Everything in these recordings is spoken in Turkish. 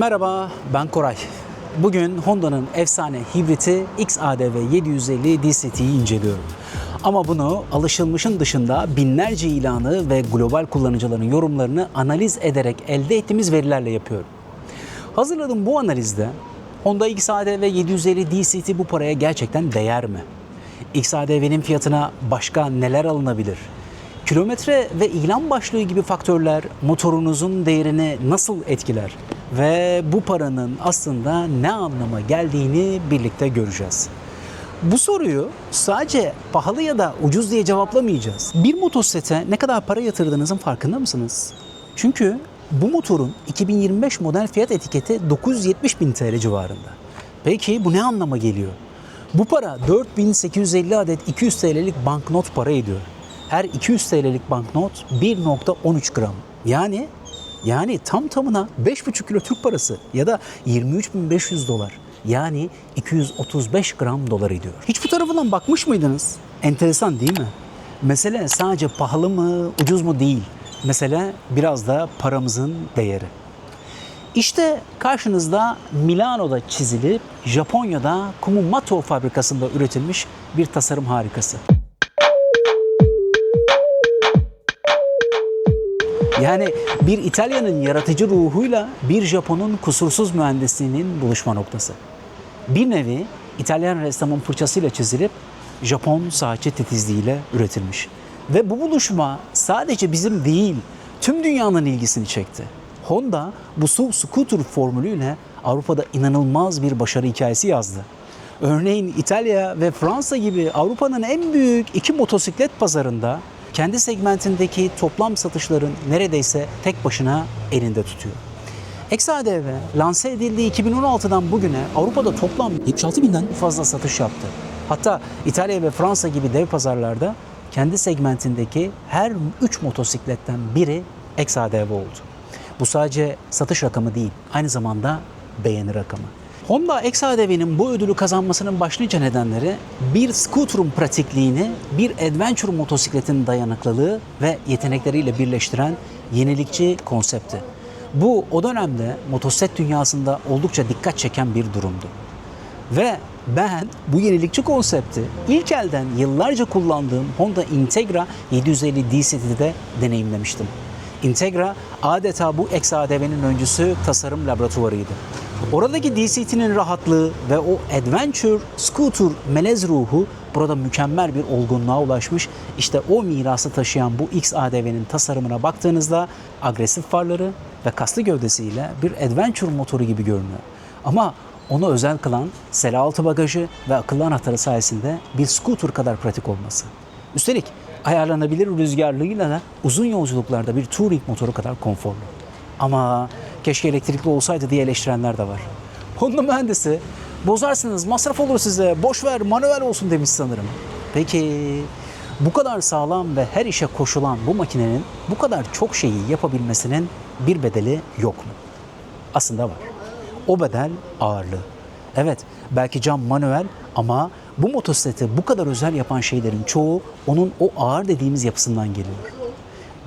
Merhaba, ben Koray. Bugün Honda'nın efsane hibriti XADV 750 DCT'yi inceliyorum. Ama bunu alışılmışın dışında binlerce ilanı ve global kullanıcıların yorumlarını analiz ederek elde ettiğimiz verilerle yapıyorum. Hazırladığım bu analizde Honda XADV 750 DCT bu paraya gerçekten değer mi? XADV'nin fiyatına başka neler alınabilir? Kilometre ve ilan başlığı gibi faktörler motorunuzun değerini nasıl etkiler? Ve bu paranın aslında ne anlama geldiğini birlikte göreceğiz. Bu soruyu sadece pahalı ya da ucuz diye cevaplamayacağız. Bir motosiklete ne kadar para yatırdığınızın farkında mısınız? Çünkü bu motorun 2025 model fiyat etiketi 970.000 TL civarında. Peki bu ne anlama geliyor? Bu para 4.850 adet 200 TL'lik banknot para ediyor. Her 200 TL'lik banknot 1.13 gram. Yani tam tamına 5,5 kilo Türk parası ya da 23.500 dolar. Yani 235 gram dolar ediyor. Hiç bu tarafından bakmış mıydınız? Enteresan değil mi? Mesele sadece pahalı mı, ucuz mu değil. Mesele biraz da paramızın değeri. İşte karşınızda Milano'da çizilip Japonya'da Kumamoto fabrikasında üretilmiş bir tasarım harikası. Yani bir İtalya'nın yaratıcı ruhuyla bir Japon'un kusursuz mühendisliğinin buluşma noktası. Bir nevi İtalyan ressamın fırçasıyla çizilip Japon saatçi titizliğiyle üretilmiş. Ve bu buluşma sadece bizim değil, tüm dünyanın ilgisini çekti. Honda bu SUV scooter formülüyle Avrupa'da inanılmaz bir başarı hikayesi yazdı. Örneğin İtalya ve Fransa gibi Avrupa'nın en büyük iki motosiklet pazarında kendi segmentindeki toplam satışların neredeyse tek başına elinde tutuyor. XADV lanse edildiği 2016'dan bugüne Avrupa'da toplam 76.000'den fazla satış yaptı. Hatta İtalya ve Fransa gibi dev pazarlarda kendi segmentindeki her 3 motosikletten biri XADV oldu. Bu sadece satış rakamı değil, aynı zamanda beğeni rakamı. Honda XADV'nin bu ödülü kazanmasının başlıca nedenleri bir scooter'un pratikliğini bir adventure motosikletin dayanıklılığı ve yetenekleriyle birleştiren yenilikçi konsepti. Bu o dönemde motosiklet dünyasında oldukça dikkat çeken bir durumdu. Ve ben bu yenilikçi konsepti ilk elden yıllarca kullandığım Honda Integra 750 DCT'de deneyimlemiştim. Integra adeta bu XADV'nin öncüsü tasarım laboratuvarıydı. Oradaki DCT'nin rahatlığı ve o adventure, scooter, melez ruhu burada mükemmel bir olgunluğa ulaşmış. İşte o mirası taşıyan bu XADV'nin tasarımına baktığınızda agresif farları ve kaslı gövdesiyle bir adventure motoru gibi görünüyor. Ama onu özel kılan sele altı bagajı ve akıllı anahtarı sayesinde bir scooter kadar pratik olması. Üstelik ayarlanabilir rüzgarlığıyla da uzun yolculuklarda bir touring motoru kadar konforlu. Ama keşke elektrikli olsaydı diye eleştirenler de var. Honda mühendisi bozarsınız, masraf olur size, boş ver manuel olsun demiş sanırım. Peki bu kadar sağlam ve her işe koşulan bu makinenin bu kadar çok şeyi yapabilmesinin bir bedeli yok mu? Aslında var. O bedel ağırlığı. Evet, belki cam manuel ama bu motosikleti bu kadar özel yapan şeylerin çoğu onun o ağır dediğimiz yapısından geliyor.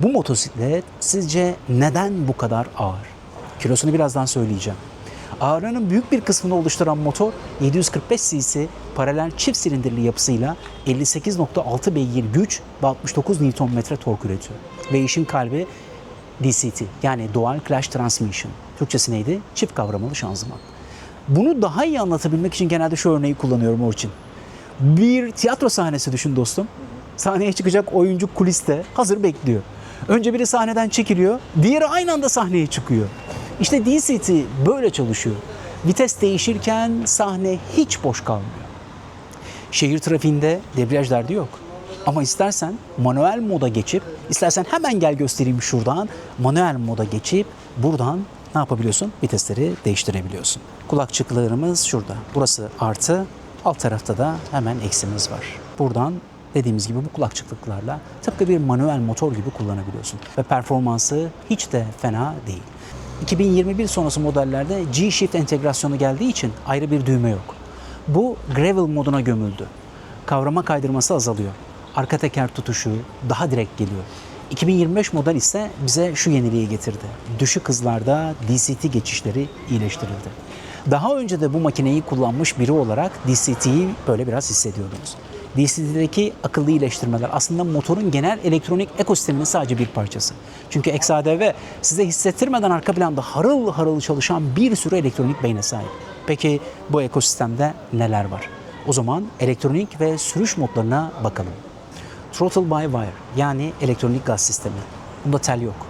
Bu motosiklet sizce neden bu kadar ağır? Kilosunu birazdan söyleyeceğim. Ağırlığının büyük bir kısmını oluşturan motor 745 cc paralel çift silindirli yapısıyla 58.6 beygir güç ve 69 Nm tork üretiyor. Ve işin kalbi DCT yani Dual Clutch Transmission. Türkçesi neydi? Çift kavramalı şanzıman. Bunu daha iyi anlatabilmek için genelde şu örneği kullanıyorum Orçin. Bir tiyatro sahnesi düşün dostum. Sahneye çıkacak oyuncu kuliste hazır bekliyor. Önce biri sahneden çekiliyor, diğeri aynı anda sahneye çıkıyor. İşte DCT böyle çalışıyor. Vites değişirken sahne hiç boş kalmıyor. Şehir trafiğinde debriyaj derdi yok. Ama istersen manuel moda geçip, istersen hemen gel göstereyim şuradan, manuel moda geçip buradan ne yapabiliyorsun? Vitesleri değiştirebiliyorsun. Kulakçıklarımız şurada. Burası artı, alt tarafta da hemen eksimiz var. Buradan dediğimiz gibi bu kulakçıklarla tıpkı bir manuel motor gibi kullanabiliyorsun. Ve performansı hiç de fena değil. 2021 sonrası modellerde G-Shift entegrasyonu geldiği için ayrı bir düğme yok. Bu gravel moduna gömüldü. Kavrama kaydırması azalıyor. Arka teker tutuşu daha direkt geliyor. 2025 model ise bize şu yeniliği getirdi. Düşük hızlarda DCT geçişleri iyileştirildi. Daha önce de bu makineyi kullanmış biri olarak DCT'yi böyle biraz hissediyordunuz. DCT'deki akıllı iyileştirmeler aslında motorun genel elektronik ekosisteminin sadece bir parçası. Çünkü XADV size hissettirmeden arka planda harıl harıl çalışan bir sürü elektronik beyne sahip. Peki bu ekosistemde neler var? O zaman elektronik ve sürüş modlarına bakalım. Throttle by wire yani elektronik gaz sistemi. Bunda tel yok.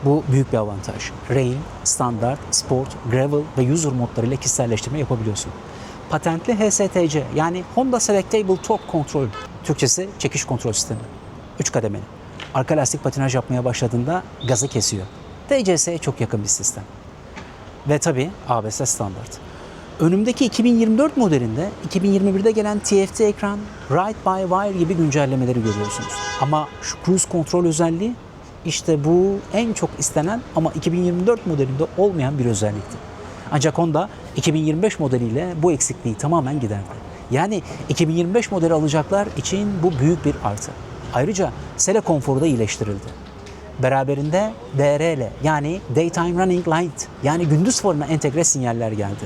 Bu büyük bir avantaj. Rain, standart, sport, gravel ve user modlarıyla kişiselleştirme yapabiliyorsun. Patentli HSTC yani Honda Selectable Torque Control, Türkçesi çekiş kontrol sistemi. 3 kademeli. Arka lastik patinaj yapmaya başladığında gazı kesiyor. TCS'ye çok yakın bir sistem. Ve tabii ABS standart. Önümdeki 2024 modelinde 2021'de gelen TFT ekran, Ride by Wire gibi güncellemeleri görüyorsunuz. Ama şu cruise kontrol özelliği işte bu en çok istenen ama 2024 modelinde olmayan bir özellikti. Ancak Honda 2025 modeliyle bu eksikliği tamamen giderdi. Yani 2025 modeli alacaklar için bu büyük bir artı. Ayrıca sele konforu da iyileştirildi. Beraberinde DRL yani Daytime Running Light yani gündüz farına entegre sinyaller geldi.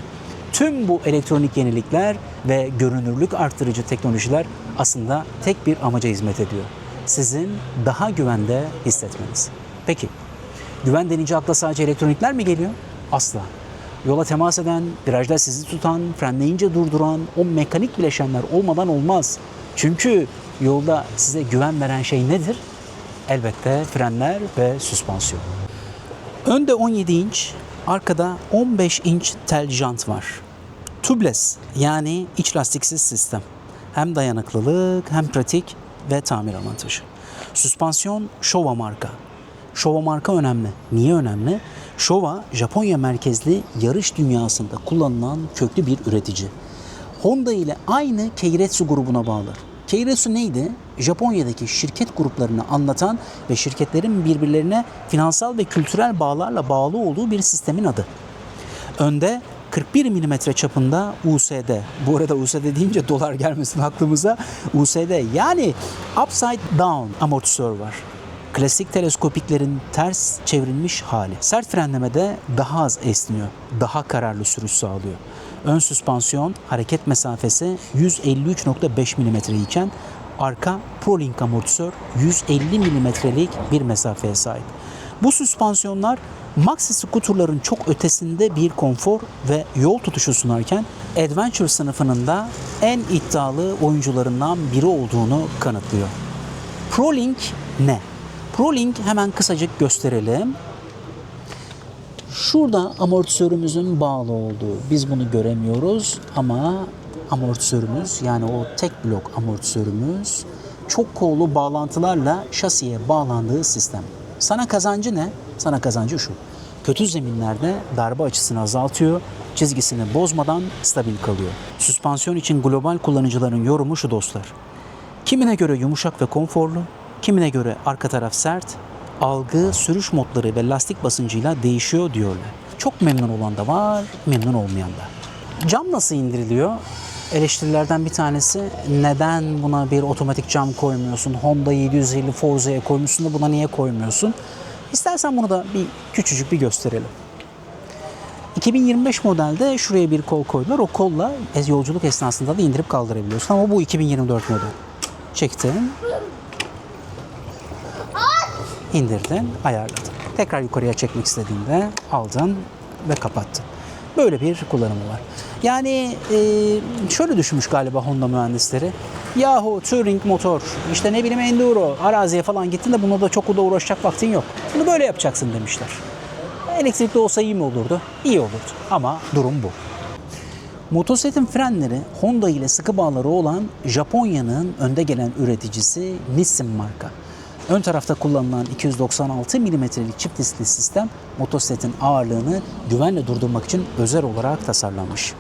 Tüm bu elektronik yenilikler ve görünürlük arttırıcı teknolojiler aslında tek bir amaca hizmet ediyor. Sizin daha güvende hissetmeniz. Peki, güven denince akla sadece elektronikler mi geliyor? Asla. Yola temas eden, virajda sizi tutan, frenleyince durduran o mekanik bileşenler olmadan olmaz. Çünkü yolda size güven veren şey nedir? Elbette frenler ve süspansiyon. Önde 17 inç, arkada 15 inç tel jant var. Tubeless yani iç lastiksiz sistem. Hem dayanıklılık hem pratik ve tamir avantajı. Süspansiyon Showa marka. Showa marka önemli. Niye önemli? Showa Japonya merkezli yarış dünyasında kullanılan köklü bir üretici. Honda ile aynı Keiretsu grubuna bağlı. Keiretsu neydi? Japonya'daki şirket gruplarını anlatan ve şirketlerin birbirlerine finansal ve kültürel bağlarla bağlı olduğu bir sistemin adı. Önde 41 mm çapında USD. Bu arada USD deyince dolar gelmesin aklımıza. USD yani Upside Down amortisör var. Klasik teleskopiklerin ters çevrilmiş hali. Sert frenlemede daha az esniyor. Daha kararlı sürüş sağlıyor. Ön süspansiyon hareket mesafesi 153.5 mm iken arka ProLink amortisör 150 mm'lik bir mesafeye sahip. Bu süspansiyonlar maxi scooter'ların çok ötesinde bir konfor ve yol tutuşu sunarken Adventure sınıfının da en iddialı oyuncularından biri olduğunu kanıtlıyor. ProLink ne? ProLink hemen kısacık gösterelim. Şurada amortisörümüzün bağlı olduğu, biz bunu göremiyoruz ama amortisörümüz yani o tek blok amortisörümüz çok kollu bağlantılarla şasiye bağlandığı sistem. Sana kazancı ne? Sana kazancı şu. Kötü zeminlerde darbe açısını azaltıyor, çizgisini bozmadan stabil kalıyor. Süspansiyon için global kullanıcıların yorumu şu dostlar. Kimine göre yumuşak ve konforlu, kimine göre arka taraf sert, algı, sürüş modları ve lastik basıncıyla değişiyor diyorlar. Çok memnun olan da var, memnun olmayan da. Cam nasıl indiriliyor? Eleştirilerden bir tanesi neden buna bir otomatik cam koymuyorsun? Honda 750 Forza'ya koymuşsun da buna niye koymuyorsun? İstersen bunu da bir küçücük bir gösterelim. 2025 modelde şuraya bir kol koydular. O kolla yolculuk esnasında da indirip kaldırabiliyorsun ama bu 2024 model. Çektin. İndirdin, ayarladın. Tekrar yukarıya çekmek istediğinde aldın ve kapattın. Böyle bir kullanımı var. Yani şöyle düşünmüş galiba Honda mühendisleri. Yahu Touring motor, işte ne bileyim Enduro, araziye falan gittin de buna da çok da uğraşacak vaktin yok. Bunu böyle yapacaksın demişler. Elektrikli olsa iyi mi olurdu? İyi olurdu ama durum bu. Motosikletin frenleri Honda ile sıkı bağları olan Japonya'nın önde gelen üreticisi Nissin marka. Ön tarafta kullanılan 296 mm'lik çift diskli sistem motosikletin ağırlığını güvenle durdurmak için özel olarak tasarlanmış.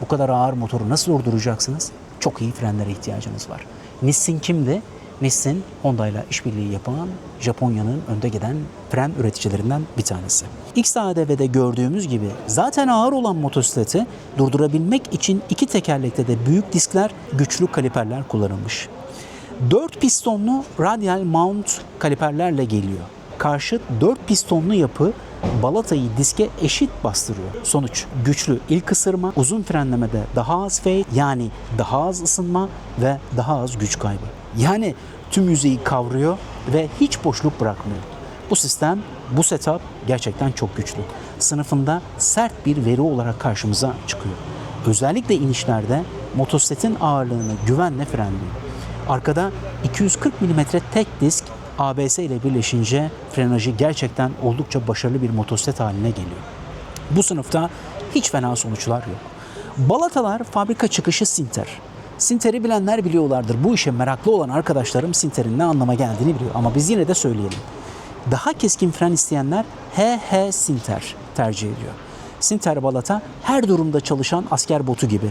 Bu kadar ağır motoru nasıl durduracaksınız? Çok iyi frenlere ihtiyacınız var. Nissin kimdi? Nissin, Honda ile işbirliği yapan Japonya'nın önde gelen fren üreticilerinden bir tanesi. XADV'de gördüğümüz gibi zaten ağır olan motosikleti durdurabilmek için iki tekerlekte de büyük diskler, güçlü kaliperler kullanılmış. 4 pistonlu radial mount kaliperlerle geliyor. Karşıt 4 pistonlu yapı balatayı diske eşit bastırıyor. Sonuç güçlü ilk ısırma, uzun frenlemede daha az fade yani daha az ısınma ve daha az güç kaybı. Yani tüm yüzeyi kavruyor ve hiç boşluk bırakmıyor. Bu sistem, bu setup gerçekten çok güçlü. Sınıfında sert bir veri olarak karşımıza çıkıyor. Özellikle inişlerde motosikletin ağırlığını güvenle frenliyor. Arkada 240 mm tek disk ABS ile birleşince frenajı gerçekten oldukça başarılı bir motosiklet haline geliyor. Bu sınıfta hiç fena sonuçlar yok. Balatalar fabrika çıkışı Sinter. Sinter'i bilenler biliyorlardır. Bu işe meraklı olan arkadaşlarım Sinter'in ne anlama geldiğini biliyor. Ama biz yine de söyleyelim. Daha keskin fren isteyenler HH Sinter tercih ediyor. Sinter balata her durumda çalışan asker botu gibi.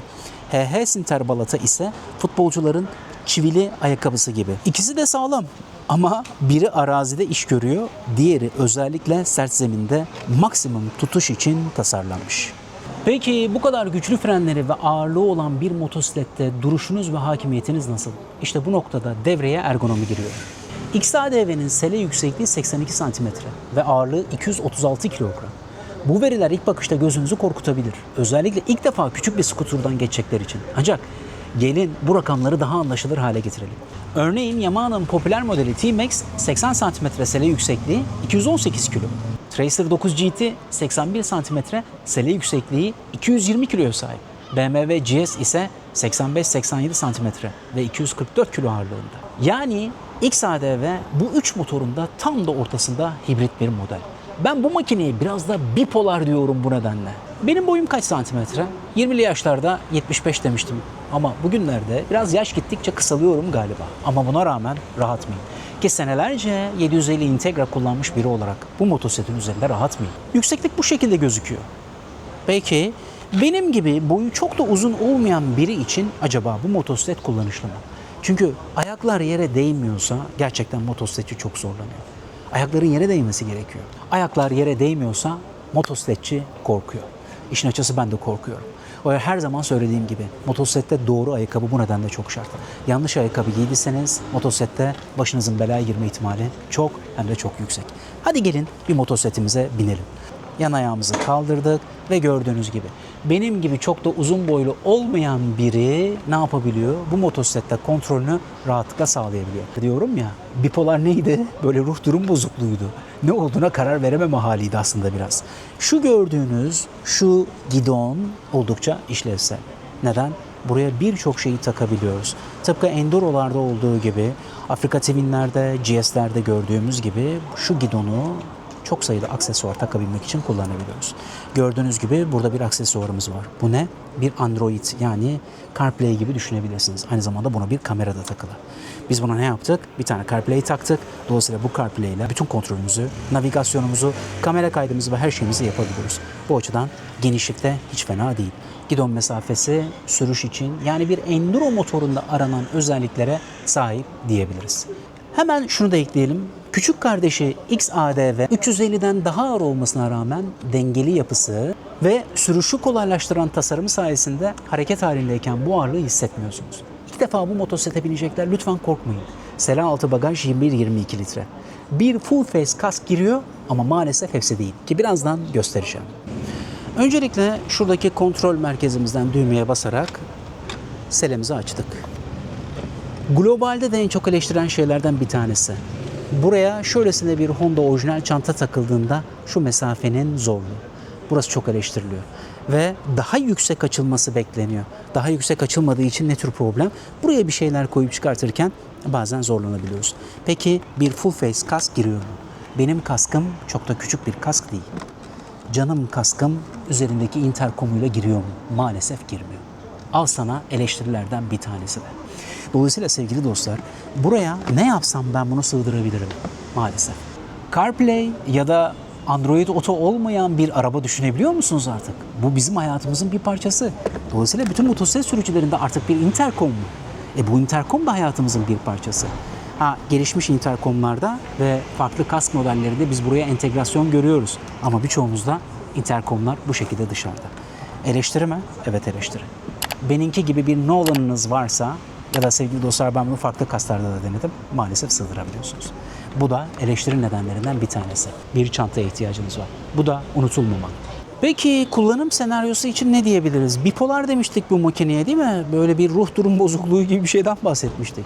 HH Sinter balata ise futbolcuların çivili ayakkabısı gibi. İkisi de sağlam ama biri arazide iş görüyor, diğeri özellikle sert zeminde maksimum tutuş için tasarlanmış. Peki bu kadar güçlü frenleri ve ağırlığı olan bir motosiklette duruşunuz ve hakimiyetiniz nasıl? İşte bu noktada devreye ergonomi giriyor. XADV'nin sele yüksekliği 82 cm ve ağırlığı 236 kilogram. Bu veriler ilk bakışta gözünüzü korkutabilir. Özellikle ilk defa küçük bir skuturdan geçecekler için. Ancak gelin bu rakamları daha anlaşılır hale getirelim. Örneğin Yamana'nın popüler modeli T-Max 80 cm sele yüksekliği 218 kg. Tracer 9 GT 81 cm sele yüksekliği 220 kiloya sahip. BMW GS ise 85-87 cm ve 244 kilo ağırlığında. Yani XADV bu 3 motorun da tam da ortasında hibrit bir model. Ben bu makineye biraz da bipolar diyorum bu nedenle. Benim boyum kaç santimetre? 20'li yaşlarda 75 demiştim. Ama bugünlerde biraz yaş gittikçe kısalıyorum galiba. Ama buna rağmen rahat mıyım? Ki senelerce 750 Integra kullanmış biri olarak bu motosikletin üzerinde rahat mıyım? Yükseklik bu şekilde gözüküyor. Peki benim gibi boyu çok da uzun olmayan biri için acaba bu motosiklet kullanışlı mı? Çünkü ayaklar yere değmiyorsa gerçekten motosikletçi çok zorlanıyor. Ayakların yere değmesi gerekiyor. Ayaklar yere değmiyorsa motosikletçi korkuyor. İşin açısı ben de korkuyorum. Her zaman söylediğim gibi motosiklette doğru ayakkabı bu nedenle çok şart. Yanlış ayakkabı giydiyseniz motosiklette başınızın belaya girme ihtimali çok hem de çok yüksek. Hadi gelin bir motosikletimize binelim. Yan ayağımızı kaldırdık ve gördüğünüz gibi benim gibi çok da uzun boylu olmayan biri ne yapabiliyor? Bu motosiklette kontrolünü rahatlıkla sağlayabiliyor. Diyorum ya, bipolar neydi? Böyle ruh durum bozukluğuydu. Ne olduğuna karar verememe haliydi aslında biraz. Şu gördüğünüz şu gidon oldukça işlevsel. Neden? Buraya birçok şeyi takabiliyoruz. Tıpkı Enduro'larda olduğu gibi, Afrika Twinn'lerde, GS'lerde gördüğümüz gibi şu gidonu çok sayıda aksesuar takabilmek için kullanabiliyoruz. Gördüğünüz gibi burada bir aksesuarımız var. Bu ne? Bir Android yani CarPlay gibi düşünebilirsiniz. Aynı zamanda buna bir kamera da takılı. Biz buna ne yaptık? Bir tane CarPlay taktık. Dolayısıyla bu CarPlay ile bütün kontrolümüzü, navigasyonumuzu, kamera kaydımızı ve her şeyimizi yapabiliyoruz. Bu açıdan genişlikte hiç fena değil. Gidon mesafesi sürüş için yani bir enduro motorunda aranan özelliklere sahip diyebiliriz. Hemen şunu da ekleyelim. Küçük kardeşi XADV 350'den daha ağır olmasına rağmen dengeli yapısı ve sürüşü kolaylaştıran tasarımı sayesinde hareket halindeyken bu ağırlığı hissetmiyorsunuz. İlk defa bu motosiklete binecekler, lütfen korkmayın. Sele altı bagaj 21-22 litre. Bir full face kask giriyor ama maalesef hepsi değil ki birazdan göstereceğim. Öncelikle şuradaki kontrol merkezimizden düğmeye basarak selemizi açtık. Globalde de en çok eleştiren şeylerden bir tanesi. Buraya şöylesine bir Honda orijinal çanta takıldığında şu mesafenin zorluğu. Burası çok eleştiriliyor. Ve daha yüksek açılması bekleniyor. Daha yüksek açılmadığı için ne tür problem? Buraya bir şeyler koyup çıkartırken bazen zorlanabiliyoruz. Peki bir full face kask giriyor mu? Benim kaskım çok da küçük bir kask değil. Canım kaskım üzerindeki interkomuyla giriyor mu? Maalesef girmiyor. Al sana eleştirilerden bir tanesi de. Dolayısıyla sevgili dostlar, buraya ne yapsam ben bunu sığdırabilirim maalesef. CarPlay ya da Android Auto olmayan bir araba düşünebiliyor musunuz artık? Bu bizim hayatımızın bir parçası. Dolayısıyla bütün motosiklet sürücülerinde artık bir interkom mu? Bu interkom da hayatımızın bir parçası. Gelişmiş interkomlarda ve farklı kask modellerinde biz buraya entegrasyon görüyoruz. Ama birçoğumuzda interkomlar bu şekilde dışarıda. Eleştiri mi? Evet eleştiri. Benimki gibi bir Nolan'ınız varsa Ya da sevgili dostlar ben bunu farklı kaslarda da denedim. Maalesef sığdırabiliyorsunuz. Bu da eleştiri nedenlerinden bir tanesi. Bir çantaya ihtiyacınız var. Bu da unutulmamalı. Peki kullanım senaryosu için ne diyebiliriz? Bipolar demiştik bu makineye değil mi? Böyle bir ruh durum bozukluğu gibi bir şeyden bahsetmiştik.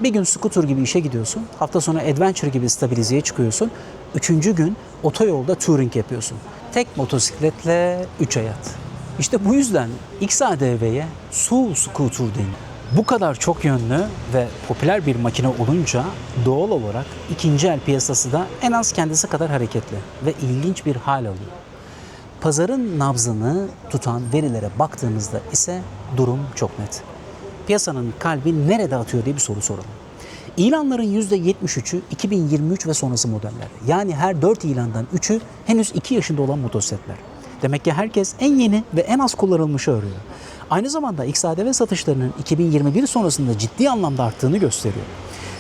Bir gün scooter gibi işe gidiyorsun. Hafta sonu adventure gibi stabilizeye çıkıyorsun. Üçüncü gün otoyolda touring yapıyorsun. Tek motosikletle 3 hayat. İşte bu yüzden XADV'ye SUV scooter deniyor. Bu kadar çok yönlü ve popüler bir makine olunca doğal olarak ikinci el piyasası da en az kendisi kadar hareketli ve ilginç bir hal alıyor. Pazarın nabzını tutan verilere baktığımızda ise durum çok net. Piyasanın kalbi nerede atıyor diye bir soru soralım. İlanların %73'ü 2023 ve sonrası modeller. Yani her 4 ilandan 3'ü henüz 2 yaşında olan motosikletler. Demek ki herkes en yeni ve en az kullanılmışı arıyor. Aynı zamanda XADV satışlarının 2021 sonrasında ciddi anlamda arttığını gösteriyor.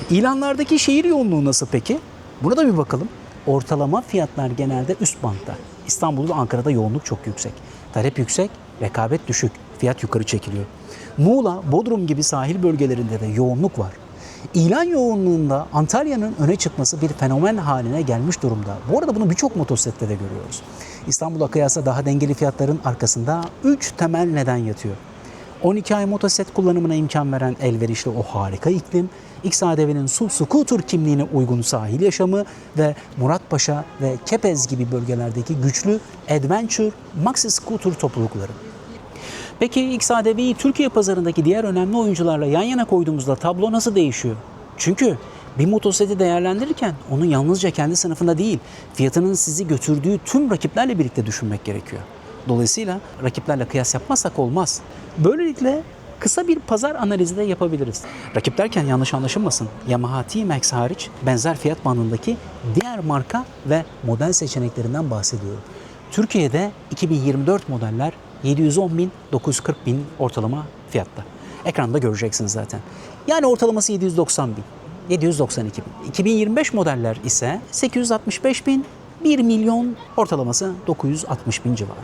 İlanlardaki şehir yoğunluğu nasıl peki? Buna da bir bakalım. Ortalama fiyatlar genelde üst bantta. İstanbul ve Ankara'da yoğunluk çok yüksek. Talep yüksek, rekabet düşük, fiyat yukarı çekiliyor. Muğla, Bodrum gibi sahil bölgelerinde de yoğunluk var. İlan yoğunluğunda Antalya'nın öne çıkması bir fenomen haline gelmiş durumda. Bu arada bunu birçok motosiklette de görüyoruz. İstanbul'a kıyasla daha dengeli fiyatların arkasında 3 temel neden yatıyor. 12 ay motosiklet kullanımına imkan veren elverişli o harika iklim, XADV'nin SUV scooter kimliğine uygun sahil yaşamı ve Muratpaşa ve Kepez gibi bölgelerdeki güçlü adventure maxi scooter toplulukları. Peki XADV'yi Türkiye pazarındaki diğer önemli oyuncularla yan yana koyduğumuzda tablo nasıl değişiyor? Çünkü bir motosikleti değerlendirirken onun yalnızca kendi sınıfında değil, fiyatının sizi götürdüğü tüm rakiplerle birlikte düşünmek gerekiyor. Dolayısıyla rakiplerle kıyas yapmazsak olmaz. Böylelikle kısa bir pazar analizi de yapabiliriz. Rakip derken yanlış anlaşılmasın. Yamaha T-Max hariç benzer fiyat bandındaki diğer marka ve model seçeneklerinden bahsediyorum. Türkiye'de 2024 modeller 710 bin, 940 bin ortalama fiyatta. Ekranda göreceksiniz zaten. Yani ortalaması 790 bin, 792 bin. 2025 modeller ise 865 bin, 1 milyon ortalaması 960 bin civarı.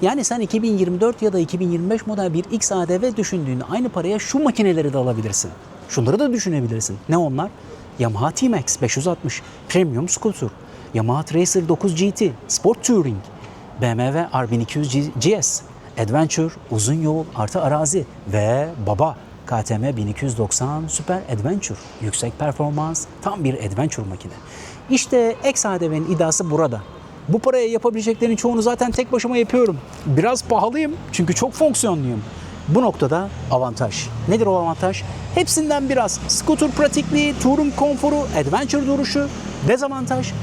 Yani sen 2024 ya da 2025 model bir XADV düşündüğünde aynı paraya şu makineleri de alabilirsin. Şunları da düşünebilirsin. Ne onlar? Yamaha T-Max 560 Premium Scooter, Yamaha Tracer 9 GT Sport Touring, BMW R1200 GS, Adventure, uzun yol artı arazi ve baba KTM 1290 Super Adventure. Yüksek performans, tam bir adventure makine. İşte XADV'nin iddiası burada. Bu paraya yapabileceklerin çoğunu zaten tek başıma yapıyorum. Biraz pahalıyım çünkü çok fonksiyonluyum. Bu noktada avantaj. Nedir o avantaj? Hepsinden biraz. Scooter pratikliği, touring konforu, adventure duruşu. Dezavantaj?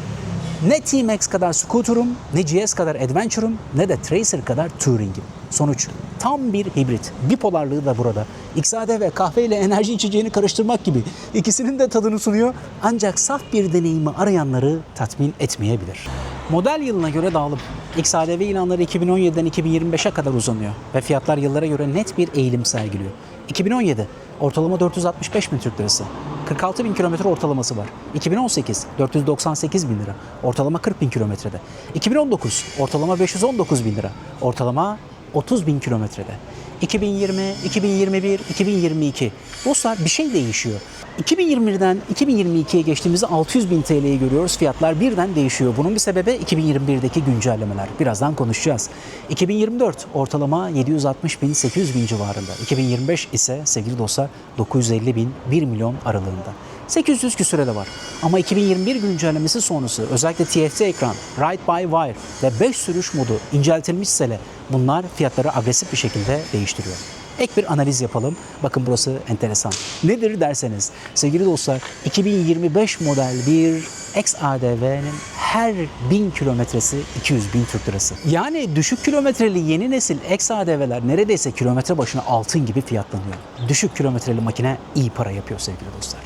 Ne T-Max kadar scooter'um, ne GS kadar adventure'um, ne de Tracer kadar touring'im. Sonuç tam bir hibrit. Bipolarlığı da burada. XADV kahve ile enerji içeceğini karıştırmak gibi. İkisinin de tadını sunuyor. Ancak saf bir deneyimi arayanları tatmin etmeyebilir. Model yılına göre dağılım. XADV ilanları 2017'den 2025'e kadar uzanıyor ve fiyatlar yıllara göre net bir eğilim sergiliyor. 2017 ortalama 465 bin Türk lirası. 46 bin kilometre ortalaması var. 2018 498 bin lira. Ortalama 40 bin kilometrede. 2019 ortalama 519 bin lira. Ortalama 30 bin kilometrede. 2020, 2021, 2022. Dostlar bir şey değişiyor. 2021'den 2022'ye geçtiğimizde 600 bin TL'yi görüyoruz. Fiyatlar birden değişiyor. Bunun bir sebebi 2021'deki güncellemeler. Birazdan konuşacağız. 2024 ortalama 760 bin 800 bin civarında. 2025 ise sevgili dostlar 950 bin 1 milyon aralığında. 800 küsüre de var. Ama 2021 güncellemesi sonrası özellikle TFT ekran, Ride by Wire ve 5 sürüş modu inceltilmişse bunlar fiyatları agresif bir şekilde değiştiriyor. Ek bir analiz yapalım. Bakın burası enteresan. Nedir derseniz sevgili dostlar 2025 model bir XADV'nin her 1000 kilometresi 200 bin Türk lirası. Yani düşük kilometreli yeni nesil XADV'ler neredeyse kilometre başına altın gibi fiyatlanıyor. Düşük kilometreli makine iyi para yapıyor sevgili dostlar.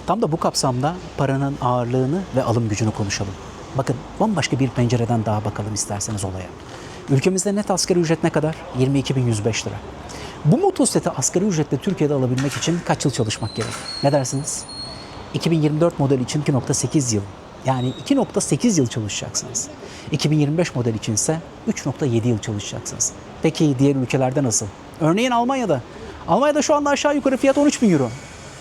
Tam da bu kapsamda paranın ağırlığını ve alım gücünü konuşalım. Bakın bambaşka bir pencereden daha bakalım isterseniz olaya. Ülkemizde net asgari ücret ne kadar? 22.105 lira. Bu motosikleti asgari ücretle Türkiye'de alabilmek için kaç yıl çalışmak gerek? Ne dersiniz? 2024 model için 2.8 yıl. Yani 2.8 yıl çalışacaksınız. 2025 model için ise 3.7 yıl çalışacaksınız. Peki diğer ülkelerde nasıl? Örneğin Almanya'da Almanya'da şu anda aşağı yukarı fiyat 13 bin euro.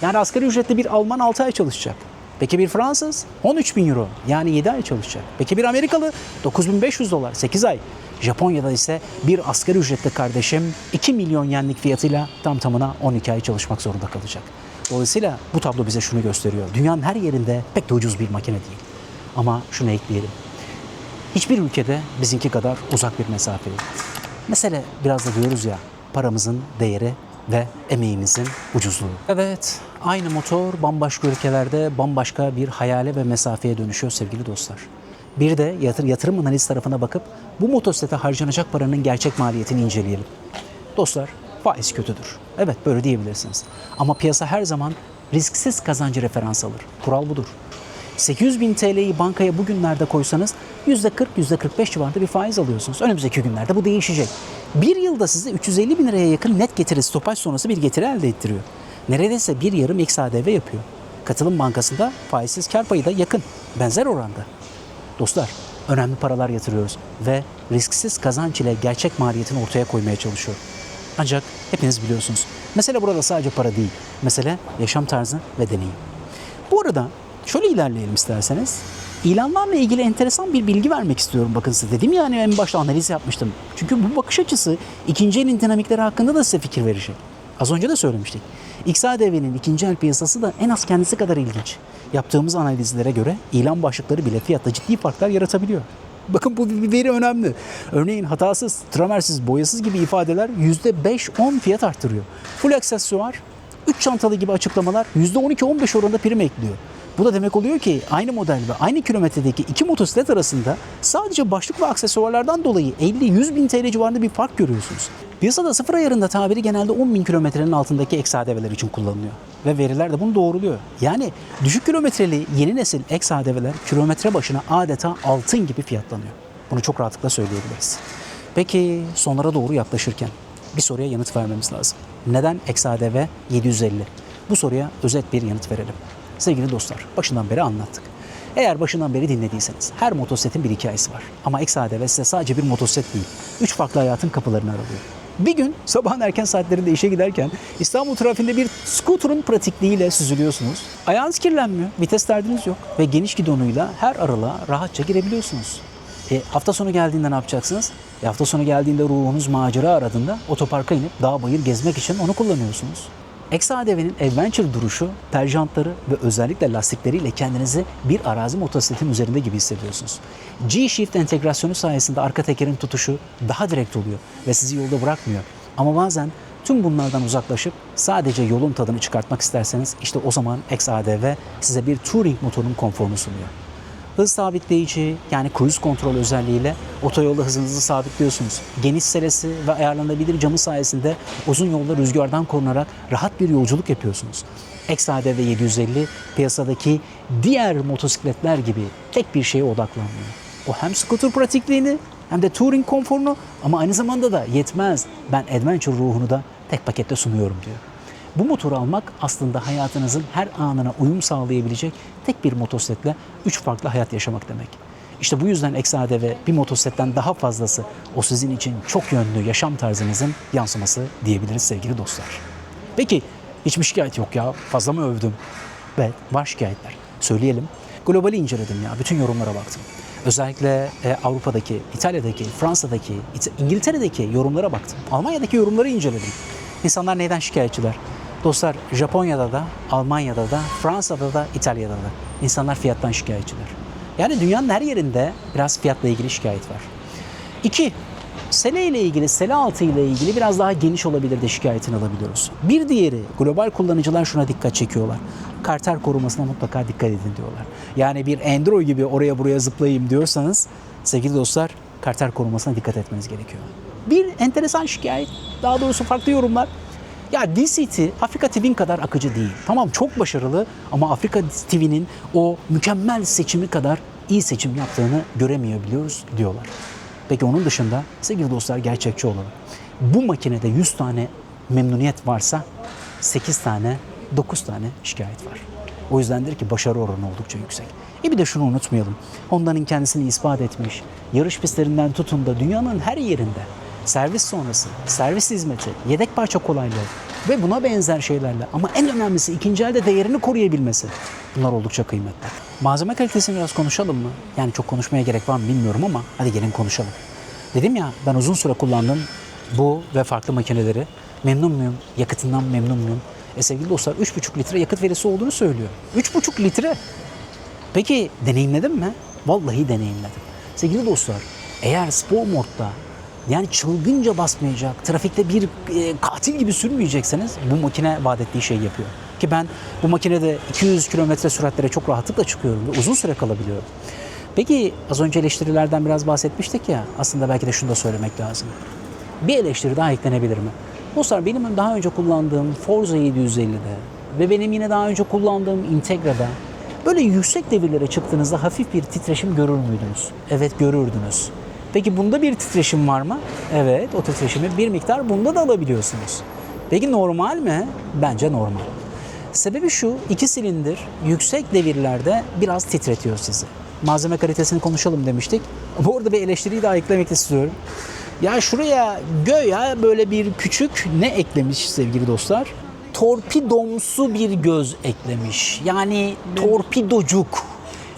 Yani asgari ücretli bir Alman 6 ay çalışacak. Peki bir Fransız 13 bin euro, yani 7 ay çalışacak. Peki bir Amerikalı 9.500 dolar 8 ay. Japonya'da ise bir asgari ücretli kardeşim 2 milyon yenlik fiyatıyla tam tamına 12 ay çalışmak zorunda kalacak. Dolayısıyla bu tablo bize şunu gösteriyor. Dünyanın her yerinde pek de ucuz bir makine değil. Ama şunu ekleyelim. Hiçbir ülkede bizimki kadar uzak bir mesafe yok. Mesele biraz da diyoruz ya, paramızın değeri ve emeğimizin ucuzluğu. Evet, aynı motor bambaşka ülkelerde bambaşka bir hayale ve mesafeye dönüşüyor sevgili dostlar. Bir de yatırım analiz tarafına bakıp bu motosiklete harcanacak paranın gerçek maliyetini inceleyelim. Dostlar, faiz kötüdür. Evet, böyle diyebilirsiniz. Ama piyasa her zaman risksiz kazancı referans alır. Kural budur. 800 bin TL'yi bankaya bugünlerde koysanız %40, %45 civarında bir faiz alıyorsunuz. Önümüzdeki günlerde bu değişecek. Bir yılda size 350 bin liraya yakın net getiri, stopaj sonrası bir getiri elde ettiriyor. Neredeyse bir yarım X ADV yapıyor. Katılım Bankası'nda faizsiz kar payı da yakın, benzer oranda. Dostlar, önemli paralar yatırıyoruz ve risksiz kazanç ile gerçek maliyetini ortaya koymaya çalışıyor. Ancak hepiniz biliyorsunuz, mesele burada sadece para değil, mesele yaşam tarzı ve deneyim. Bu arada şöyle ilerleyelim isterseniz. İlanlarla ilgili enteresan bir bilgi vermek istiyorum. Bakın size dedim yani, en başta analiz yapmıştım. Çünkü bu bakış açısı ikinci elin dinamikleri hakkında da size fikir verecek. Az önce de söylemiştik. XADV'nin ikinci el piyasası da en az kendisi kadar ilginç. Yaptığımız analizlere göre ilan başlıkları bile fiyatta ciddi farklar yaratabiliyor. Bakın bu bir veri önemli. Örneğin hatasız, tramersiz, boyasız gibi ifadeler %5-10 fiyat arttırıyor. Full aksesuar, 3 çantalı gibi açıklamalar %12-15 oranında prim ekliyor. Bu da demek oluyor ki aynı model ve aynı kilometredeki iki motosiklet arasında sadece başlık ve aksesuarlardan dolayı 50-100 bin TL civarında bir fark görüyorsunuz. Piyasada sıfır ayarında tabiri genelde 10 bin kilometrenin altındaki XADV'ler için kullanılıyor. Ve veriler de bunu doğruluyor. Yani düşük kilometreli yeni nesil XADV'ler kilometre başına adeta altın gibi fiyatlanıyor. Bunu çok rahatlıkla söyleyebiliriz. Peki sonlara doğru yaklaşırken bir soruya yanıt vermemiz lazım. Neden XADV 750? Bu soruya özet bir yanıt verelim. Sevgili dostlar, başından beri anlattık. Eğer başından beri dinlediyseniz her motosikletin bir hikayesi var. Ama XADV size sadece bir motosiklet değil, 3 farklı hayatın kapılarını aralıyor. Bir gün sabahın erken saatlerinde işe giderken İstanbul trafiğinde bir scooter'un pratikliğiyle süzülüyorsunuz. Ayağınız kirlenmiyor, vites derdiniz yok ve geniş gidonuyla her aralığa rahatça girebiliyorsunuz. Hafta sonu geldiğinde ne yapacaksınız? Hafta sonu geldiğinde ruhunuz macera aradığında otoparka inip dağ bayır gezmek için onu kullanıyorsunuz. XADV'nin adventure duruşu, terjantları ve özellikle lastikleriyle kendinizi bir arazi motosikletin üzerinde gibi hissediyorsunuz. G-Shift entegrasyonu sayesinde arka tekerin tutuşu daha direkt oluyor ve sizi yolda bırakmıyor. Ama bazen tüm bunlardan uzaklaşıp sadece yolun tadını çıkartmak isterseniz işte o zaman XADV size bir touring motorunun konforunu sunuyor. Hız sabitleyici, yani cruise kontrol özelliğiyle otoyolda hızınızı sabitliyorsunuz. Geniş selesi ve ayarlanabilir camı sayesinde uzun yolda rüzgardan korunarak rahat bir yolculuk yapıyorsunuz. XADV 750 piyasadaki diğer motosikletler gibi tek bir şeye odaklanmıyor. O hem scooter pratikliğini hem de touring konforunu, ama aynı zamanda da yetmez, ben adventure ruhunu da tek pakette sunuyorum diyor. Bu motoru almak aslında hayatınızın her anına uyum sağlayabilecek tek bir motosikletle 3 farklı hayat yaşamak demek. İşte bu yüzden XADV bir motosikletten daha fazlası, o sizin için çok yönlü yaşam tarzınızın yansıması diyebiliriz sevgili dostlar. Peki hiçbir şikayet yok ya, fazla mı övdüm? Evet, var şikayetler. Söyleyelim. Globali inceledim ya, bütün yorumlara baktım. Özellikle Avrupa'daki, İtalya'daki, Fransa'daki, İngiltere'deki yorumlara baktım. Almanya'daki yorumları inceledim. İnsanlar neyden şikayetçiler? Dostlar, Japonya'da da, Almanya'da da, Fransa'da da, İtalya'da da insanlar fiyattan şikayetçiler. Yani dünyanın her yerinde biraz fiyatla ilgili şikayet var. 2. Sele ile ilgili, sele altı ile ilgili biraz daha geniş olabilir de şikayetini alabiliyoruz. Bir diğeri, global kullanıcılar şuna dikkat çekiyorlar. Kartel korumasına mutlaka dikkat edin diyorlar. Yani bir Android gibi oraya buraya zıplayayım diyorsanız sevgili dostlar, kartel korumasına dikkat etmeniz gerekiyor. Bir enteresan şikayet, daha doğrusu farklı yorumlar. Ya DCT Afrika TV'nin kadar akıcı değil. Tamam, çok başarılı ama Afrika TV'nin o mükemmel seçimi kadar iyi seçim yaptığını göremeyebiliyoruz diyorlar. Peki onun dışında sevgili dostlar, gerçekçi olalım. Bu makinede 100 tane memnuniyet varsa 8 tane, 9 tane şikayet var. O yüzdendir ki başarı oranı oldukça yüksek. Bir de şunu unutmayalım. Honda'nın kendisini ispat etmiş, yarış pistlerinden tutun da dünyanın her yerinde servis sonrası, servis hizmeti, yedek parça kolaylığı, ve buna benzer şeylerle. Ama en önemlisi ikinci elde değerini koruyabilmesi. Bunlar oldukça kıymetli. Malzeme kalitesini biraz konuşalım mı? Yani çok konuşmaya gerek var mı bilmiyorum ama hadi gelin konuşalım. Dedim ya ben uzun süre kullandım bu ve farklı makineleri. Memnun muyum? Yakıtından memnun muyum? Sevgili dostlar 3,5 litre yakıt verisi olduğunu söylüyor. 3,5 litre. Peki deneyimledim mi? Vallahi deneyimledim. Sevgili dostlar eğer spor modda yani çılgınca basmayacak, trafikte bir katil gibi sürmeyecekseniz bu makine vaat ettiği şeyi yapıyor. Ki ben bu makinede 200 kilometre süratlere çok rahatlıkla çıkıyorum ve uzun süre kalabiliyorum. Peki az önce eleştirilerden biraz bahsetmiştik ya, aslında belki de şunu da söylemek lazım. Bir eleştiri daha eklenebilir mi? Dostlar benim daha önce kullandığım Forza 750'de ve benim yine daha önce kullandığım Integra'da böyle yüksek devirlere çıktığınızda hafif bir titreşim görür müydünüz? Evet görürdünüz. Peki bunda bir titreşim var mı? Evet, o titreşimi bir miktar bunda da alabiliyorsunuz. Peki normal mi? Bence normal. Sebebi şu, 2 silindir yüksek devirlerde biraz titretiyor sizi. Malzeme kalitesini konuşalım demiştik. Bu arada bir eleştiriyi daha eklemek istiyorum. Ya şuraya göya böyle bir küçük ne eklemiş sevgili dostlar? Torpidomsu bir göz eklemiş. Yani torpidocuk,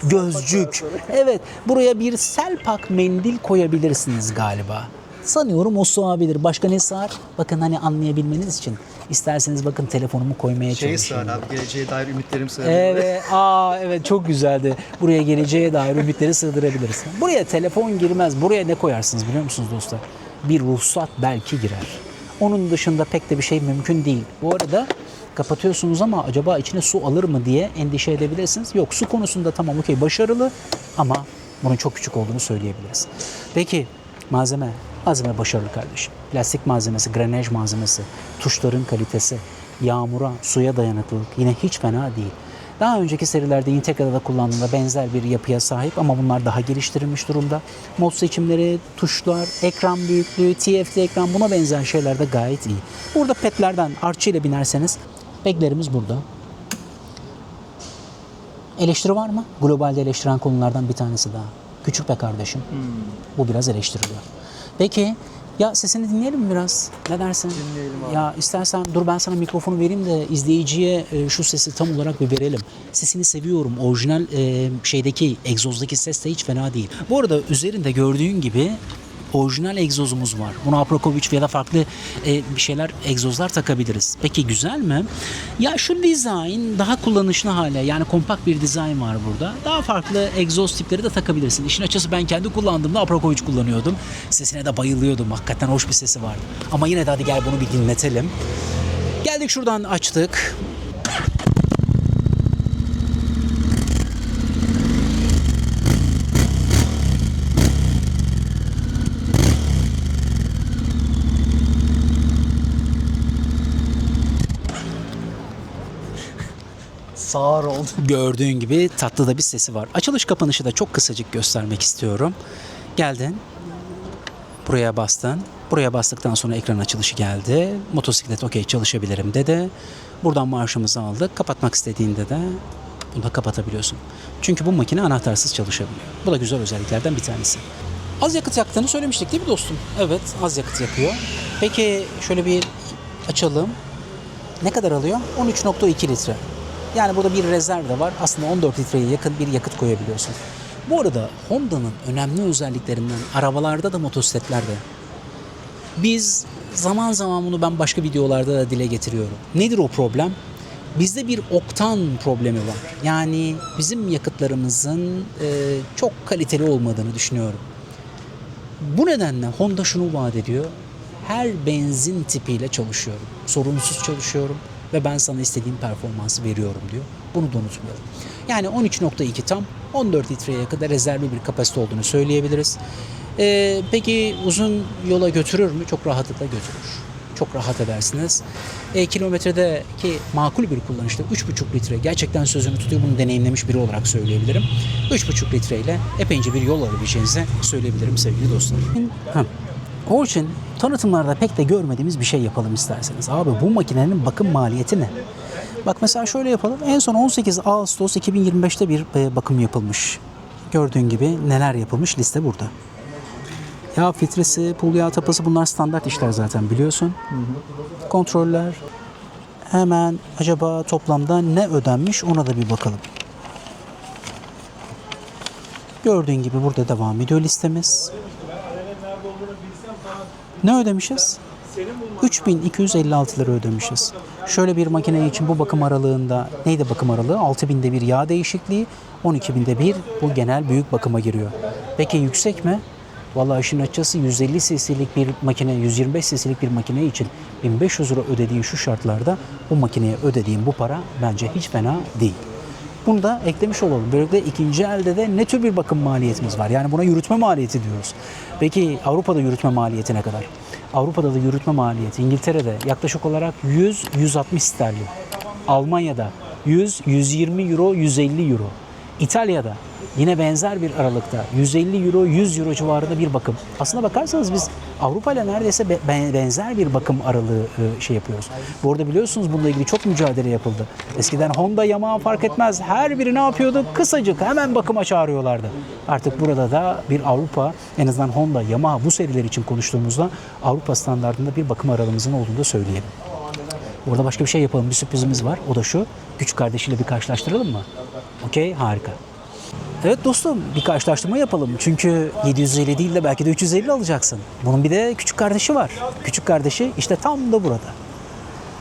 gözcük. Evet, buraya bir selpak mendil koyabilirsiniz galiba. Sanıyorum o sığabilir. Başka ne sığar? Bakın hani anlayabilmeniz için. İsterseniz bakın telefonumu koymaya çalışayım. Sığar abi, geleceğe dair ümitlerim sığar. Evet, evet çok güzeldi. Buraya geleceğe dair ümitleri sığdırabiliriz. Buraya telefon girmez. Buraya ne koyarsınız biliyor musunuz dostlar? Bir ruhsat belki girer. Onun dışında pek de bir şey mümkün değil. Bu arada kapatıyorsunuz ama acaba içine su alır mı diye endişe edebilirsiniz. Yok, su konusunda tamam okey başarılı ama bunun çok küçük olduğunu söyleyebiliriz. Peki malzeme başarılı kardeşim. Plastik malzemesi, grenaj malzemesi, tuşların kalitesi, yağmura, suya dayanıklılık yine hiç fena değil. Daha önceki serilerde Integra'da kullandığımda benzer bir yapıya sahip ama bunlar daha geliştirilmiş durumda. Mod seçimleri, tuşlar, ekran büyüklüğü, TFT ekran buna benzer şeyler de gayet iyi. Burada petlerden artçı ile binerseniz peklerimiz burada. Eleştiri var mı? Globalde eleştiren konulardan bir tanesi daha. Küçük be kardeşim. Bu biraz eleştiriliyor. Peki ya sesini dinleyelim mi biraz? Ne dersin? Dinleyelim abi. Ya istersen dur ben sana mikrofonu vereyim de izleyiciye şu sesi tam olarak bir verelim. Sesini seviyorum. Orijinal şeydeki egzozdaki ses de hiç fena değil. Bu arada üzerinde gördüğün gibi orijinal egzozumuz var. Buna Aprakovic ya da farklı bir şeyler egzozlar takabiliriz. Peki güzel mi? Ya şu dizayn daha kullanışlı hale, yani kompakt bir dizayn var burada. Daha farklı egzoz tipleri de takabilirsin. İşin açısı ben kendi kullandığımda Aprakovic kullanıyordum. Sesine de bayılıyordum. Hakikaten hoş bir sesi vardı. Ama yine de hadi gel bunu bir dinletelim. Geldik şuradan açtık. Sağır oldu. Gördüğün gibi tatlı da bir sesi var. Açılış kapanışı da çok kısacık göstermek istiyorum. Geldin. Buraya bastın. Buraya bastıktan sonra ekran açılışı geldi. Motosiklet okey çalışabilirim dedi. Buradan marşımızı aldık. Kapatmak istediğinde de bunu da kapatabiliyorsun. Çünkü bu makine anahtarsız çalışabiliyor. Bu da güzel özelliklerden bir tanesi. Az yakıt yaktığını söylemiştik değil mi dostum? Evet, az yakıt yakıyor. Peki şöyle bir açalım. Ne kadar alıyor? 13,2 litre. Yani burada bir rezerv de var. Aslında 14 litreye yakın bir yakıt koyabiliyorsun. Bu arada Honda'nın önemli özelliklerinden arabalarda da motosikletlerde. Biz zaman zaman bunu ben başka videolarda da dile getiriyorum. Nedir o problem? Bizde bir oktan problemi var. Yani bizim yakıtlarımızın çok kaliteli olmadığını düşünüyorum. Bu nedenle Honda şunu vaat ediyor. Her benzin tipiyle çalışıyorum. Sorunsuz çalışıyorum ve ben sana istediğim performansı veriyorum diyor. Bunu da unutmayalım. Yani 13,2 tam 14 litreye kadar rezervli bir kapasite olduğunu söyleyebiliriz. Peki uzun yola götürür mü? Çok rahatlıkla götürür. Çok rahat edersiniz. Kilometredeki makul bir kullanışta 3,5 litre gerçekten sözünü tutuyor. Bunu deneyimlemiş biri olarak söyleyebilirim. 3,5 litreyle epeyce bir yol alabileceğinizi söyleyebilirim sevgili dostlar. O için tanıtımlarda pek de görmediğimiz bir şey yapalım isterseniz. Abi bu makinenin bakım maliyeti ne? Bak mesela şöyle yapalım. En son 18 Ağustos 2025'te bir bakım yapılmış. Gördüğün gibi neler yapılmış liste burada. Yağ filtresi, pul yağ tapası bunlar standart işler zaten biliyorsun. Kontroller, Hemen acaba toplamda ne ödenmiş ona da bir bakalım. Gördüğün gibi burada devam ediyor listemiz. Ne ödemişiz? 3256 lira ödemişiz. Şöyle bir makine için bu bakım aralığında neydi bakım aralığı? 6000'de bir yağ değişikliği, 12.000'de bir bu genel büyük bakıma giriyor. Peki yüksek mi? Vallahi işin açıkçası 150 cc'lik bir makine, 125 cc'lik bir makine için 1500 lira ödediğin şu şartlarda bu makineye ödediğin bu para bence hiç fena değil. Bunu da eklemiş olalım. Böylelikle ikinci elde de ne tür bir bakım maliyetimiz var? Yani buna yürütme maliyeti diyoruz. Peki Avrupa'da yürütme maliyeti ne kadar? Avrupa'da da yürütme maliyeti İngiltere'de yaklaşık olarak 100-160 sterlin. Almanya'da 100-120 euro, 150 euro. İtalya'da yine benzer bir aralıkta 150 euro, 100 euro civarında bir bakım. Aslına bakarsanız biz Avrupa ile neredeyse benzer bir bakım aralığı yapıyoruz. Bu arada biliyorsunuz bununla ilgili çok mücadele yapıldı. Eskiden Honda, Yamaha fark etmez. Her biri ne yapıyordu? Kısacık hemen bakıma çağırıyorlardı. Artık burada da bir Avrupa, en azından Honda, Yamaha bu seriler için konuştuğumuzda Avrupa standartında bir bakım aralığımızın olduğunu da söyleyelim. Orada başka bir şey yapalım. Bir sürprizimiz var. O da şu. Küçük kardeşiyle bir karşılaştıralım mı? Okey, harika. Evet dostum, bir karşılaştırma yapalım. Çünkü 750 değil de belki de 350 alacaksın. Bunun bir de küçük kardeşi var. Küçük kardeşi işte tam da burada.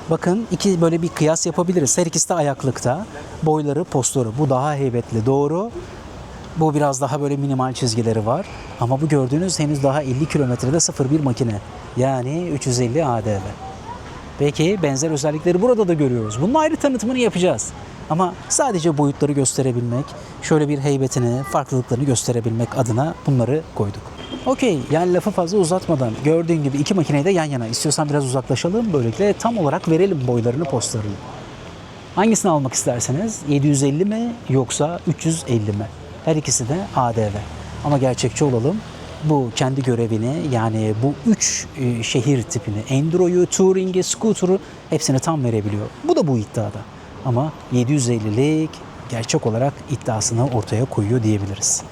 Bakın iki böyle bir kıyas yapabiliriz. Her ikisi de ayaklıkta. Boyları, postları. Bu daha heybetli, doğru. Bu biraz daha böyle minimal çizgileri var. Ama bu gördüğünüz henüz daha 50 kilometrede 0.1 makine. Yani 350 ADV. Peki benzer özellikleri burada da görüyoruz. Bunun ayrı tanıtımını yapacağız. Ama sadece boyutları gösterebilmek, şöyle bir heybetini, farklılıklarını gösterebilmek adına bunları koyduk. Okey, yani lafı fazla uzatmadan gördüğün gibi iki makineyi de yan yana. İstiyorsan biraz uzaklaşalım. Böylelikle tam olarak verelim boylarını, postlarını. Hangisini almak isterseniz 750 mi yoksa 350 mi? Her ikisi de ADV. Ama gerçekçi olalım. Bu kendi görevini yani bu üç şehir tipini, Enduro'yu, Touring'i, Scooter'u hepsini tam verebiliyor. Bu da bu iddiada. Ama 750'lik gerçek olarak iddiasını ortaya koyuyor diyebiliriz.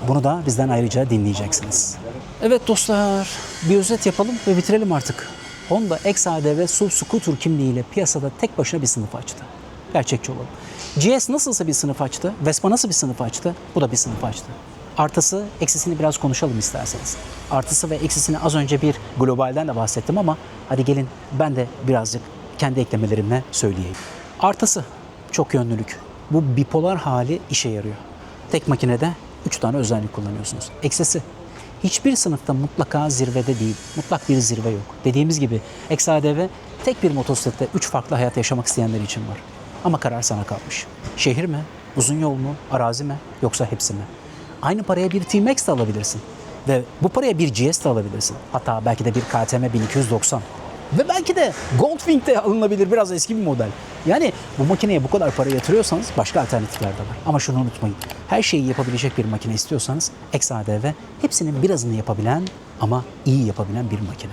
Bunu da bizden ayrıca dinleyeceksiniz. Evet dostlar, bir özet yapalım ve bitirelim artık. Honda XADV SUV Scooter kimliğiyle piyasada tek başına bir sınıf açtı. Gerçekçi olalım. GS nasılsa bir sınıf açtı, Vespa nasıl bir sınıf açtı, bu da bir sınıf açtı. Artısı, eksisini biraz konuşalım isterseniz. Artısı ve eksisini az önce bir globalden de bahsettim ama hadi gelin ben de birazcık kendi eklemelerimle söyleyeyim. Artısı, çok yönlülük. Bu bipolar hali işe yarıyor. Tek makinede 3 tane özellik kullanıyorsunuz. Eksisi, hiçbir sınıfta mutlaka zirvede değil, mutlak bir zirve yok. Dediğimiz gibi XADV tek bir motosiklette 3 farklı hayat yaşamak isteyenler için var. Ama karar sana kalmış. Şehir mi, uzun yol mu, arazi mi yoksa hepsi mi? Aynı paraya bir T-Max de alabilirsin. Ve bu paraya bir GS de alabilirsin. Hatta belki de bir KTM 1290. Ve belki de Goldwing de alınabilir, biraz eski bir model. Yani bu makineye bu kadar para yatırıyorsanız başka alternatifler de var. Ama şunu unutmayın. Her şeyi yapabilecek bir makine istiyorsanız XADV hepsinin birazını yapabilen ama iyi yapabilen bir makine.